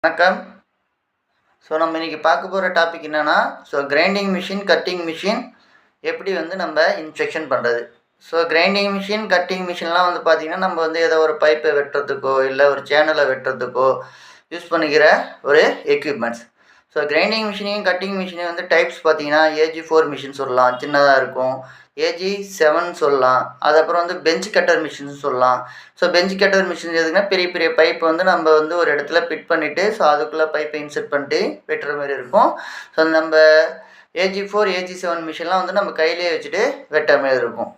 வணக்கம். ஸோ நம்ம இன்றைக்கி பார்க்க போகிற டாபிக் என்னென்னா, கிரைண்டிங் மிஷின், கட்டிங் மிஷின் எப்படி நம்ம இன்ஸ்பெக்ஷன் பண்ணுறது. கிரைண்டிங் மிஷின், கட்டிங் மிஷின்லாம் பார்த்திங்கன்னா, நம்ம ஏதோ ஒரு பைப்பை வெட்டுறதுக்கோ இல்லை ஒரு சேனலை வெட்டுறதுக்கோ யூஸ் பண்ணிக்கிற ஒரு எக்யூப்மெண்ட்ஸ். கிரைண்டிங் மிஷினையும் கட்டிங் மிஷினையும் டைப்ஸ் பார்த்திங்கன்னா, AG4 மிஷின் சொல்லலாம், சின்னதாக இருக்கும். AG7 சொல்லலாம். அதுக்கப்புறம் பெஞ்ச் கட்டர் மிஷின் சொல்லலாம். பெஞ்ச் கட்டர் மிஷின் எதுக்குன்னா, பெரிய பெரிய பைப் நம்ம ஒரு இடத்துல ஃபிட் பண்ணிவிட்டு அதுக்குள்ளே பைப்பை இன்செர்ட் பண்ணிட்டு வெட்டுற மாதிரி இருக்கும். நம்ம AG4, AG7 மிஷின்லாம் நம்ம கையிலேயே வச்சுட்டு வெட்டுற மாதிரி இருக்கும்.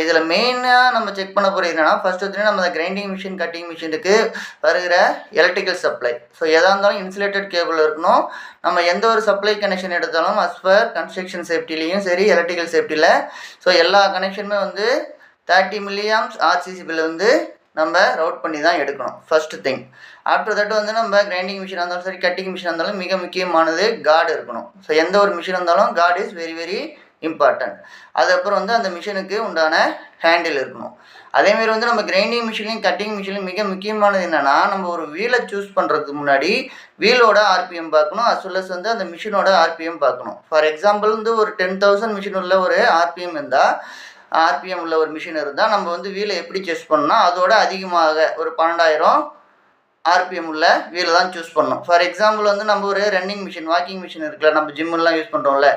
இதில் மெயினாக நம்ம செக் பண்ண போகிறது என்னென்னா, ஃபஸ்ட்டு நம்ம கிரைண்டிங் மிஷின், கட்டிங் மிஷினுக்கு வருகிற எலக்ட்ரிக்கல் சப்ளை. எதாக இருந்தாலும் இன்சுலேட்டட் கேபிள் இருக்கணும். நம்ம எந்த ஒரு சப்ளை கனெக்ஷன் எடுத்தாலும் அஸ் பர் கன்ஸ்ட்ரக்ஷன் சேஃப்டிலையும் சரி, எலக்ட்ரிக்கல் சேஃப்டியில் எல்லா கனெக்ஷனுமே 30 milliamps RCCபில் நம்ம ரவுட் பண்ணி தான் எடுக்கணும். First thing. ஆஃப்டர் தட் நம்ம கிரைண்டிங் மிஷினாக இருந்தாலும் சரி, கட்டிங் மிஷினாக இருந்தாலும் மிக முக்கியமானது கார்டு இருக்கணும். எந்த ஒரு மிஷின் இருந்தாலும் card is very very important. அதுக்கப்புறம் அந்த மிஷினுக்கு உண்டான ஹேண்டில் இருக்கணும். அதேமாரி நம்ம கிரைண்டிங் மிஷின்லையும் கட்டிங் மிஷின்லையும் மிக முக்கியமானது என்னென்னா, நம்ம ஒரு வீலை சூஸ் பண்ணுறதுக்கு முன்னாடி வீலோட RPM பார்க்கணும், அஸ் வெல் அஸ் அந்த மிஷினோட RPM பார்க்கணும். ஃபார் எக்ஸாம்பிள் ஒரு 10,000 மிஷின் உள்ள ஒரு RPM இருந்தால், RPM உள்ள ஒரு மிஷின் இருந்தால் நம்ம வீலை எப்படி சூஸ் பண்ணோம்னா, அதோட அதிகமாக ஒரு 12,000 RPM உள்ள வீலை தான் சூஸ் பண்ணணும். ஃபார் எக்ஸாம்பிள் நம்ம ஒரு ரன்னிங் மிஷின், வாக்கிங் மிஷின் இருக்குல்ல, நம்ம ஜிம்மெல்லாம் யூஸ் பண்ணுறோம்ல.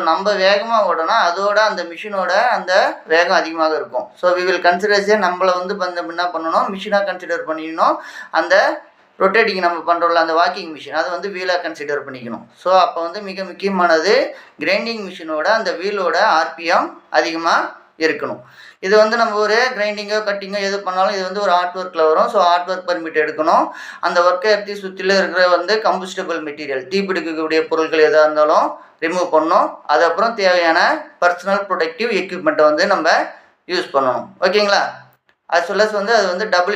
நம்ம வேகமாக ஓடனா அதோட அந்த மிஷினோட அந்த வேகம் அதிகமாக இருக்கும். வி வில் கன்சிடர்ஸே நம்மளை என்ன பண்ணணும், மிஷினாக கன்சிடர் பண்ணிக்கணும். அந்த ரொட்டேட்டிங் நம்ம பண்ணுறோம்ல, அந்த வாக்கிங் மிஷின் அதை வீலாக கன்சிடர் பண்ணிக்கணும். அப்போ மிக முக்கியமானது கிரைண்டிங் மிஷினோட அந்த வீலோட RPM அதிகமாக இருக்கணும். இது நம்ம ஒரு கிரைண்டிங்கோ கட்டிங்கோ எது பண்ணாலும் இது ஒரு ஆர்ட் ஒர்க்கில் வரும். ஆர்ட் ஒர்க் பர்மிட் எடுக்கணும். அந்த ஒர்க்கை எடுத்து சுற்றில இருக்கிற கம்பஸ்டபிள் மெட்டீரியல், தீப்பிடிக்கக்கூடிய பொருட்கள் எதாக இருந்தாலும் ரிமூவ் பண்ணணும். அதுக்கப்புறம் தேவையான பர்சனல் ப்ரொடெக்டிவ் எக்யூப்மெண்ட்டை நம்ம யூஸ் பண்ணணும். ஓகேங்களா? அது சொல்ல அது டபுள்